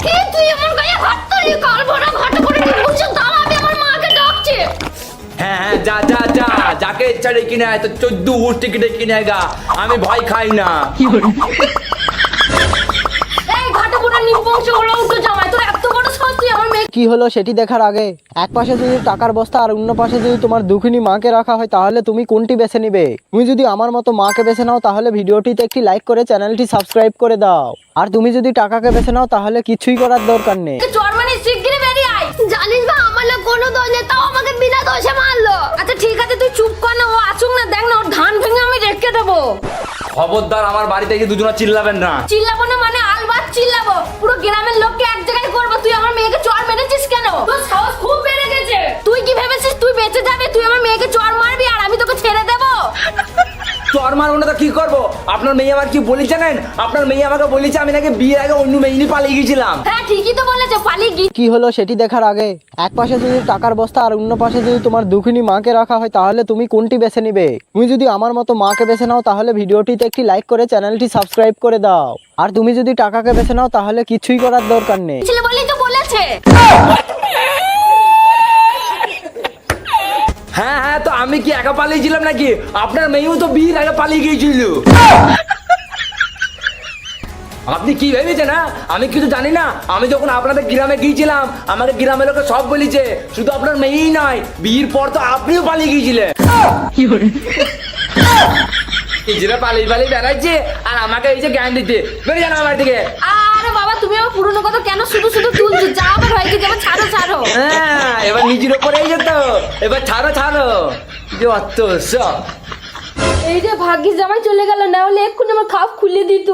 কি তুই আমার গায়ে হাত তুলি কাল ভরা ঘাট করে নিবুছ দাঁড়া আমি আমার মাকে ডাকছি। হ্যাঁ যা যা যা যাকে ইচ্ছা ডেকে নেয় তো 14 উঠ টিকিট ডেকে নেয়গা আমি ভয় খাই না। এই ঘাট করে নিবুছ ওরা উঠো জামাই তোর এত বড় সাহস তুই আমার মেয়ে। কি হলো সেটি দেখার আগে এক পাশে যদি টাকার বস্তা আর অন্য পাশে যদি তোমার দুঃখিনী মাকে রাখা হয় তাহলে তুমি কোনটি বেছে নিবে? তুমি যদি আমার মতো মাকে বেছে নাও তাহলে ভিডিওটিতে একটি লাইক করে চ্যানেলটি সাবস্ক্রাইব করে দাও। আর তুমি যদি টাকাকে বেছে নাও তাহলে কিছুই করার দরকার নেই। চোর মানে শিগগিরই বেরিয়ে আয়। জানিস না আমার লোক কোনো দোষ নেই তাও আমাকে বিনা দোষে মারলো। আচ্ছা ঠিক আছে তুই চুপ কর না ও আসুক না দেখ না ওর ধান ভেঙে আমি রেখে দেবো। খবরদার আমার বাড়িতে গিয়ে দুজনা চিল্লাবেন না। চিল্লাবো না মানে আলবাত চিল্লাবো পুরো গ্রামের লোককে এক জায়গায় করবো। তুই আমার মেয়েকে চোর মেরেছিস কেন? তোর সাহস খুব বেড়ে গেছে। তুই কি ভেবেছিস তুই বেঁচে যাবে? তুই আমার মেয়েকে চোর মারবি আর আমি তোকে ছেড়ে দেবো? চর মারবো না তো কি করবো? আপনার মেয়ে আমার কি বলি জানেন? আপনার মেয়ে আমাকে বলেছে আমি নাকি বিয়ের আগে অন্য মেয়ে নিয়ে পালিয়ে গেছিলাম। হ্যাঁ ঠিকই তো বলেছে পালিয়ে গিয়ে। কি হলো সেটি দেখার আগে এক পাশে যদি টাকার বস্তা আর অন্য পাশে যদি তোমার দুঃখিনী মাকে রাখা হয় তাহলে তুমি কোনটি বেছে নিবে? তুমি যদি আমার মতো মাকে বেছে নাও তাহলে ভিডিওটিতে একটি লাইক করে চ্যানেলটি সাবস্ক্রাইব করে দাও। আর তুমি যদি টাকাকে বেছে নাও তাহলে কিছুই করার দরকার নেই। ছেলে বলেই তো বলেছে। হ্যাঁ হ্যাঁ তো আমি কি একা পালিয়েছিলাম নাকি? আপনার মেয়েও তো বিয়ের আগে পালিয়ে গিয়েছিল। আপনি কি ভেবেছেন? না আমি কিছু জানি না। আমি যখন আপনাদের গ্রামে গিয়েছিলাম আমাকে গ্রামের লোকে সব বলেছে। শুধু আপনার মেয়েই নয় বিয়ের পর তো আপনিও পালিয়ে গিয়েছিলেন। নিজেরা পালিয়ে পালিয়ে বেড়াচ্ছে আর আমাকে এই যে জ্ঞান দিতে বেরিয়ে যান আমার দিকে। আরে বাবা তুমি আমার পুরনো কথা কেন শুধু শুধু তুলছো? যা আবার হয়ে গেছে এবার ছাড়ো ছাড়ো। হ্যাঁ এবার নিজের ওপরেই যেত। এবার ছাড়ো ছাড়ো যে অত সব। এই যে ভাগ্যিস জামাই চলে গেল না হলে এক্ষুনি আমার খাপ খুলে দিত।